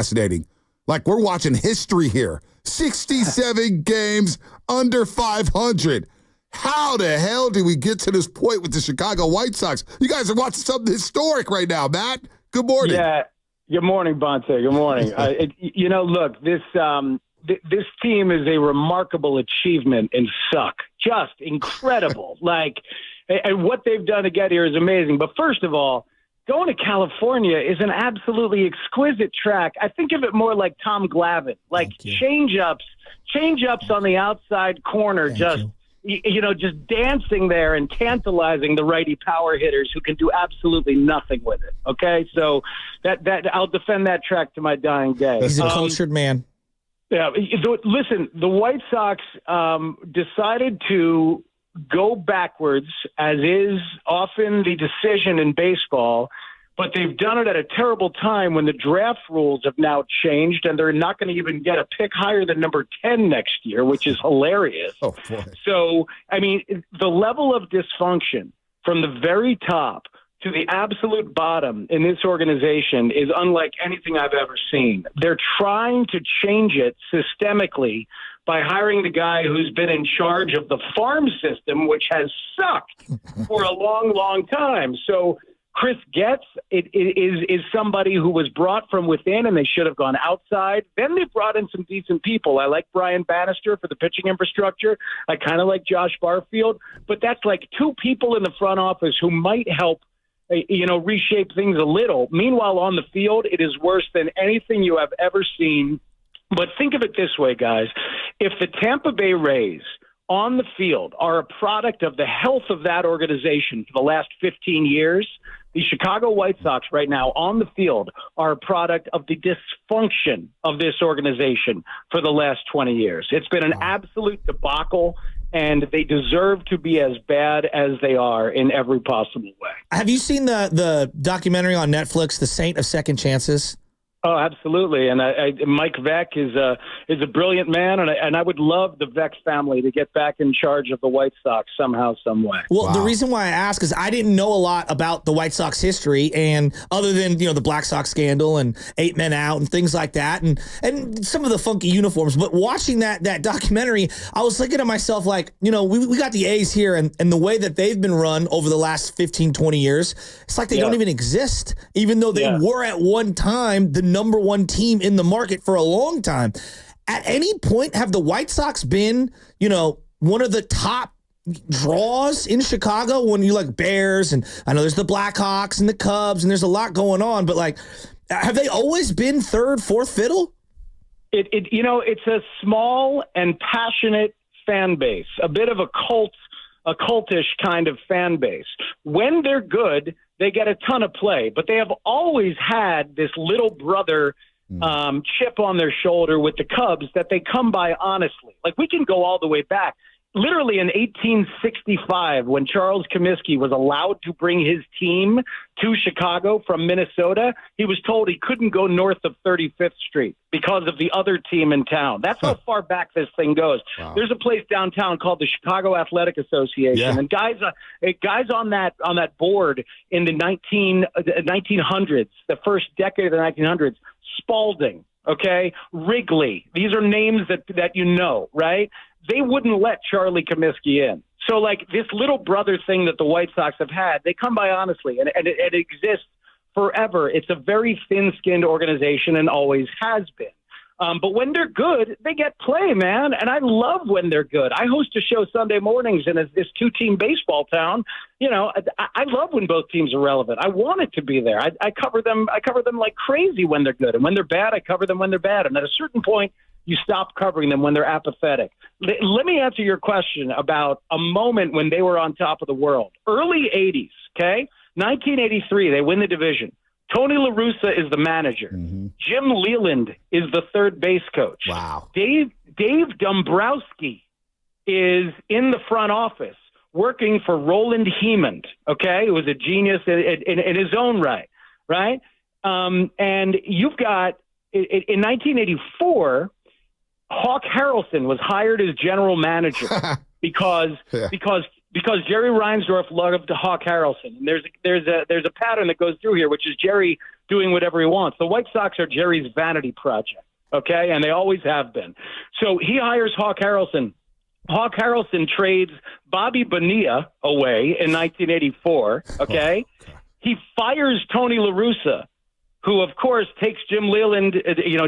fascinating. Like, we're watching history here. 67 games under 500. How the hell did we get to this point with the Chicago White Sox? You guys are watching something historic right now, Matt. Good morning. Yeah. Good morning, Bonte. Good morning. Look, this team is a remarkable achievement in suck. Just incredible. And what they've done to get here is amazing. But first of all, going to California is an absolutely exquisite track. I think of it more like Tom Glavine, like change-ups on the outside corner, just dancing there and tantalizing the righty power hitters who can do absolutely nothing with it. Okay, so that I'll defend that track to my dying day. He's a cultured man. Yeah, listen, the White Sox decided to go backwards, as is often the decision in baseball, but they've done it at a terrible time when the draft rules have now changed, and they're not going to even get a pick higher than number 10 next year, which is hilarious. Oh, boy. So, I mean, the level of dysfunction from the very top to the absolute bottom in this organization is unlike anything I've ever seen. They're trying to change it systemically by hiring the guy who's been in charge of the farm system, which has sucked for a long, long time. So Chris Getz is somebody who was brought from within, and they should have gone outside. Then they brought in some decent people. I like Brian Bannister for the pitching infrastructure. I kind of like Josh Barfield. But that's like two people in the front office who might help reshape things a little. Meanwhile, on the field, it is worse than anything you have ever seen. But think of it this way, guys. If the Tampa Bay Rays on the field are a product of the health of that organization for the last 15 years, the Chicago White Sox right now on the field are a product of the dysfunction of this organization for the last 20 years. It's been an absolute debacle, and they deserve to be as bad as they are in every possible way. Have you seen the documentary on Netflix, The Saint of Second Chances? Oh, absolutely. And Mike Veck is a brilliant man, and I would love the Veck family to get back in charge of the White Sox somehow, some way. Well, The reason why I ask is I didn't know a lot about the White Sox history, and other than the Black Sox scandal and 8 men out and things like that, and some of the funky uniforms. But watching that documentary, I was thinking to myself, like, we got the A's here, and the way that they've been run over the last 15, 20 years, it's like they don't even exist, even though they were at one time the number one team in the market for a long time. At any point, have the White Sox been, one of the top draws in Chicago when you like Bears, and I know there's the Blackhawks and the Cubs, and there's a lot going on, but like, have they always been third, fourth fiddle? It's a small and passionate fan base, a bit of a cultish kind of fan base. When they're good, they get a ton of play, but they have always had this little brother chip on their shoulder with the Cubs that they come by honestly. Like, we can go all the way back. Literally in 1865, when Charles Comiskey was allowed to bring his team to Chicago from Minnesota, he was told he couldn't go north of 35th Street because of the other team in town. That's how far back this thing goes. Wow. There's a place downtown called the Chicago Athletic Association, and guys on that board in the 1900s, the first decade of the 1900s, Spalding, Wrigley. These are names that right? They wouldn't let Charlie Comiskey in. So, like, this little brother thing that the White Sox have had, they come by honestly, and it exists forever. It's a very thin-skinned organization and always has been. But when they're good, they get play, man. And I love when they're good. I host a show Sunday mornings in this two-team baseball town. I love when both teams are relevant. I want it to be there. I cover them like crazy when they're good. And when they're bad, I cover them when they're bad. And at a certain point, you stop covering them when they're apathetic. Let me answer your question about a moment when they were on top of the world. Early 80s, 1983, they win the division. Tony La Russa is the manager. Mm-hmm. Jim Leland is the third base coach. Wow. Dave Dombrowski is in the front office working for Roland Hemond, who was a genius in his own right? And you've got, in 1984, Hawk Harrelson was hired as general manager because Jerry Reinsdorf loved Hawk Harrelson. And there's a pattern that goes through here, which is Jerry doing whatever he wants. The White Sox are Jerry's vanity project, okay? And they always have been. So he hires Hawk Harrelson. Hawk Harrelson trades Bobby Bonilla away in 1984, okay? He fires Tony La Russa, who, of course, takes Jim Leland.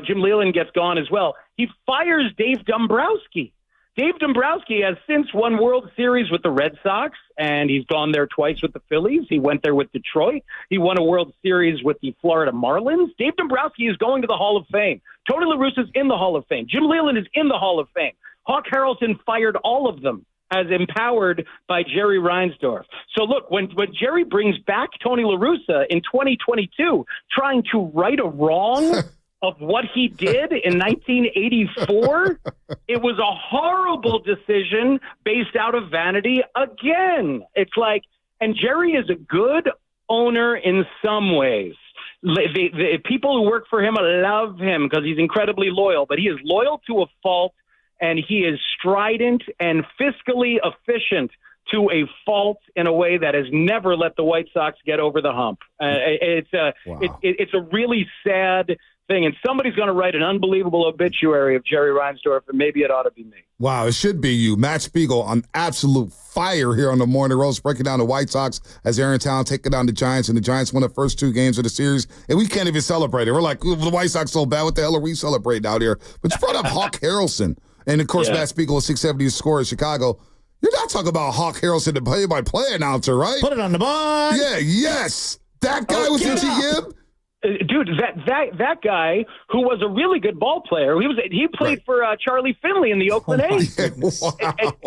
Jim Leland gets gone as well. He fires Dave Dombrowski. Dave Dombrowski has since won World Series with the Red Sox, and he's gone there twice with the Phillies. He went there with Detroit. He won a World Series with the Florida Marlins. Dave Dombrowski is going to the Hall of Fame. Tony La Russa is in the Hall of Fame. Jim Leland is in the Hall of Fame. Hawk Harrelson fired all of them as empowered by Jerry Reinsdorf. So look, when Jerry brings back Tony La Russa in 2022, trying to right a wrong of what he did in 1984, it was a horrible decision based out of vanity again. It's like, and Jerry is a good owner in some ways. The people who work for him love him because he's incredibly loyal, but he is loyal to a fault, and he is strident and fiscally efficient to a fault in a way that has never let the White Sox get over the hump. It's a really sad thing, and somebody's going to write an unbelievable obituary of Jerry Reinsdorf, and maybe it ought to be me. Wow, it should be you. Matt Spiegel on absolute fire here on the Morning Roast, breaking down the White Sox as they're in town, taking down the Giants, and the Giants won the first 2 games of the series, and we can't even celebrate it. We're like, the White Sox so bad. What the hell are we celebrating out here? But you brought up Hawk Harrelson, and of course, Matt Spiegel is 670 score in Chicago. You're not talking about Hawk Harrelson, the play-by-play announcer, right? Put it on the board. Yeah, yes. That guy was the GM? Dude, that guy who was a really good ball player. He played for Charlie Finley in the Oakland A's. Wow.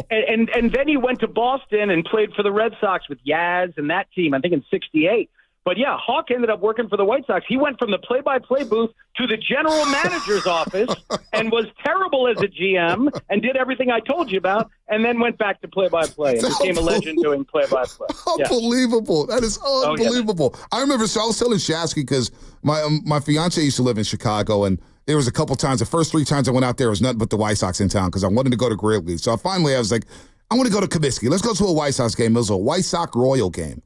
And then he went to Boston and played for the Red Sox with Yaz and that team, I think in '68. But yeah, Hawk ended up working for the White Sox. He went from the play-by-play booth to the general manager's office and was terrible as a GM and did everything I told you about, and then went back to play-by-play and became a legend doing play-by-play. Unbelievable. That is unbelievable. I remember, so I was telling Shasky because my fiance used to live in Chicago, and there was a couple times, the first 3 times I went out there, was nothing but the White Sox in town because I wanted to go to Grizzlies. So finally I was like, I want to go to Comiskey. Let's go to a White Sox game. It was a White Sox Royal game.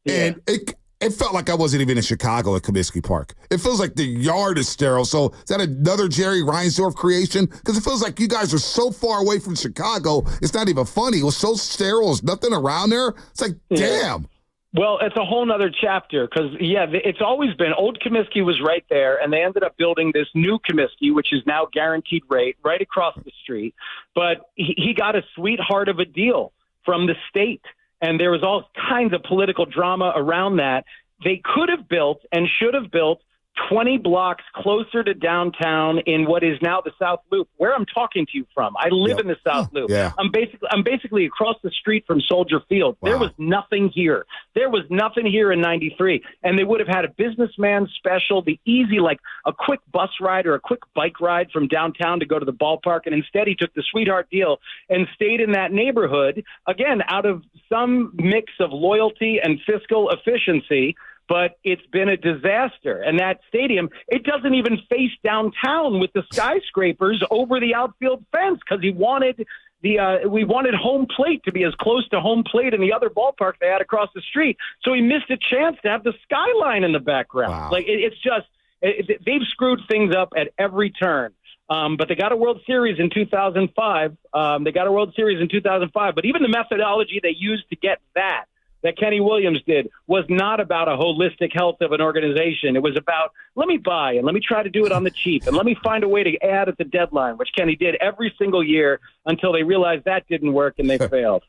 Yeah. And it felt like I wasn't even in Chicago at Comiskey Park. It feels like the yard is sterile. So is that another Jerry Reinsdorf creation? Because it feels like you guys are so far away from Chicago, it's not even funny. It was so sterile. There's nothing around there. It's like, damn. Well, it's a whole nother chapter because, it's always been old Comiskey was right there, and they ended up building this new Comiskey, which is now guaranteed rate, right across the street. But he got a sweetheart of a deal from the state. And there was all kinds of political drama around that. They could have built and should have built 20 blocks closer to downtown in what is now the South Loop, where I'm talking to you from. I live in the South Loop. Yeah. I'm basically across the street from Soldier Field. Wow. There was nothing here. There was nothing here in 93. And they would have had a businessman special, the easy, like a quick bus ride or a quick bike ride from downtown to go to the ballpark. And instead he took the sweetheart deal and stayed in that neighborhood, again, out of some mix of loyalty and fiscal efficiency. But it's been a disaster. And that stadium, it doesn't even face downtown with the skyscrapers over the outfield fence because we wanted home plate to be as close to home plate in the other ballpark they had across the street. So he missed a chance to have the skyline in the background. Wow. Like they've screwed things up at every turn. But they got a World Series in 2005. But even the methodology they used to get that Kenny Williams did was not about a holistic health of an organization. It was about, let me buy and let me try to do it on the cheap and let me find a way to add at the deadline, which Kenny did every single year until they realized that didn't work and they failed.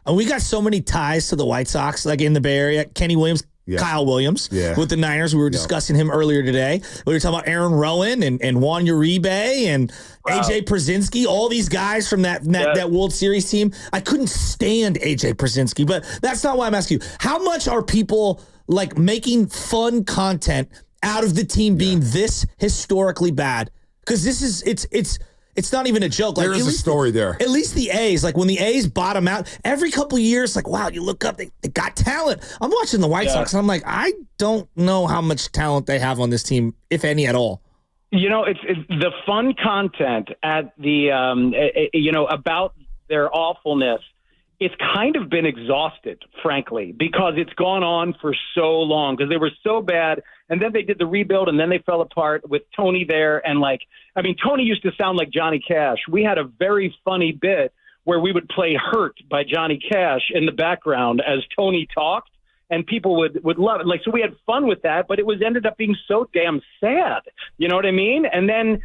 And we got so many ties to the White Sox, like in the Bay Area. Kenny Williams, Kyle Williams with the Niners. We were discussing him earlier today. We were talking about Aaron Rowan and Juan Uribe and AJ Przinsky, all these guys from that World Series team. I couldn't stand AJ Przinsky, but that's not why I'm asking you. How much are people like making fun content out of the team being this historically bad? Because it's not even a joke. Like, there is a story there. At least the A's, like when the A's bottom out, every couple of years, like, wow, you look up, they got talent. I'm watching the White Sox, and I'm like, I don't know how much talent they have on this team, if any at all. You know, it's the fun content at the, about their awfulness. It's kind of been exhausted, frankly, because it's gone on for so long, because they were so bad And then they did the rebuild, and then they fell apart with Tony there. And Tony used to sound like Johnny Cash. We had a very funny bit where we would play Hurt by Johnny Cash in the background as Tony talked, and people would love it. So we had fun with that, but it ended up being so damn sad. You know what I mean? And then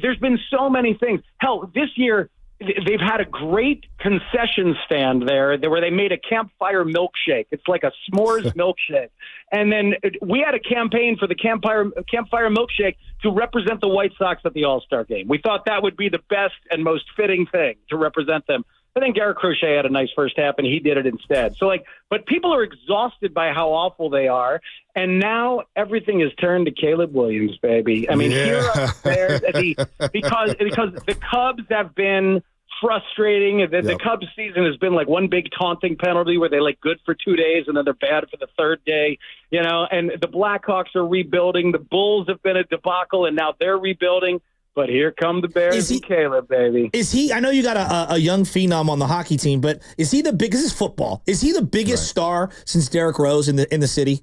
there's been so many things. Hell, this year, they've had a great concession stand there where they made a campfire milkshake. It's like a s'mores milkshake. And then we had a campaign for the campfire milkshake to represent the White Sox at the All-Star game. We thought that would be the best and most fitting thing to represent them. I think Garrett Crochet had a nice first half, and he did it instead. But people are exhausted by how awful they are, and now everything is turned to Caleb Williams, baby. I mean, here upstairs, because the Cubs have been frustrating. The Cubs season has been like one big taunting penalty where they good for 2 days and then they're bad for the third day, and the Blackhawks are rebuilding. The Bulls have been a debacle, and now they're rebuilding. But here come the Bears and Caleb, baby. Is he? I know you got a young phenom on the hockey team, but is he the biggest? This is football. Is he the biggest star since Derrick Rose in the city?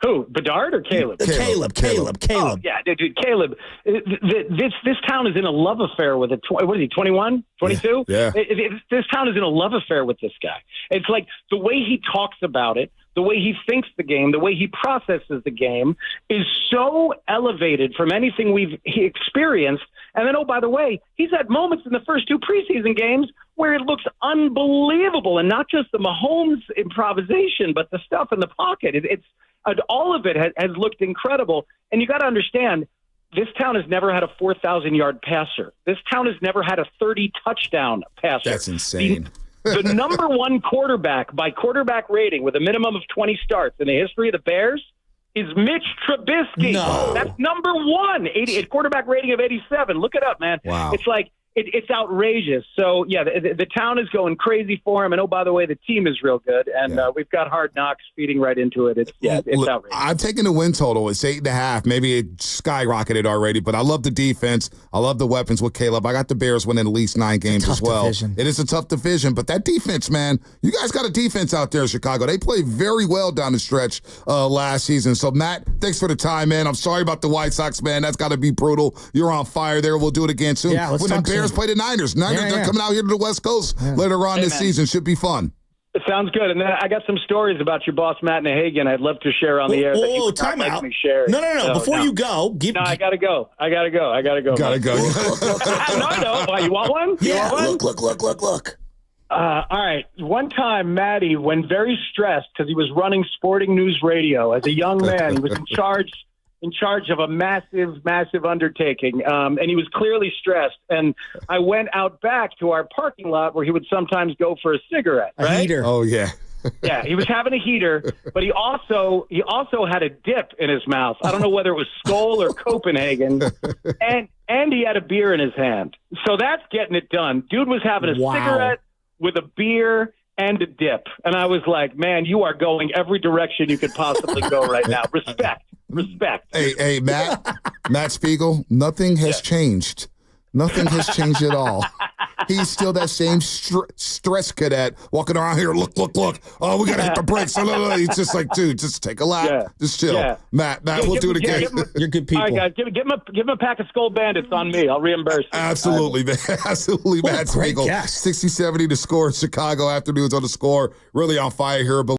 Who, Bedard or Caleb? Caleb. Oh, yeah, dude, Caleb. This town is in a love affair with what is he, 21, 22? Yeah. This town is in a love affair with this guy. It's like the way he talks about it, the way he thinks the game, the way he processes the game is so elevated from anything we've experienced. And then, oh, by the way, he's had moments in the first two preseason games where it looks unbelievable, and not just the Mahomes improvisation, but the stuff in the pocket. All of it has looked incredible. And you got to understand, this town has never had a 4,000-yard passer. This town has never had a 30-touchdown passer. That's insane. The number one quarterback by quarterback rating with a minimum of 20 starts in the history of the Bears is Mitch Trubisky. No. That's number one. A quarterback rating of 87. Look it up, man. Wow. It's like it's outrageous. So, yeah, the town is going crazy for him. And, oh, by the way, the team is real good. And we've got Hard Knocks feeding right into it. It's outrageous. I'm taking the win total. It's 8.5. Maybe it skyrocketed already. But I love the defense. I love the weapons with Caleb. I got the Bears winning at least 9 games as well. Division. It is a tough division. But that defense, man, you guys got a defense out there in Chicago. They played very well down the stretch last season. So, Matt, thanks for the time, man. I'm sorry about the White Sox, man. That's got to be brutal. You're on fire there. We'll do it again soon. Yeah, let's when the talk Bears soon. play the Niners. They're coming out here to the West Coast later on this season. Should be fun. It sounds good. And then I got some stories about your boss, Matt Nahagan, I'd love to share on the air. Oh, time out. No. Before you go. I got to go. Gotta go. No. Why, you want one? Yeah, want one? look. All right. One time, Matty, when very stressed because he was running Sporting News Radio as a young man, he was in charge of a massive undertaking, and he was clearly stressed. And I went out back to our parking lot where he would sometimes go for a cigarette. A heater. Oh yeah. Yeah, he was having a heater, but he also had a dip in his mouth. I don't know whether it was Skoll or Copenhagen, and he had a beer in his hand. So that's getting it done. Dude was having a cigarette with a beer and a dip, and I was like, man, you are going every direction you could possibly go right now. Respect. Hey, Matt Spiegel, nothing has changed. Nothing has changed at all. He's still that same stress cadet walking around here. Look. Oh, we got to hit the brakes. He's just like, dude, just take a lap. Yeah. Just chill. Yeah. Matt, we'll do it again. You're good people. All right, guys, give him a pack of Skull Bandits on me. I'll reimburse. Absolutely, man. Absolutely, Matt Spiegel. 60-70 to score. Chicago Afternoons on the Score. Really on fire here. But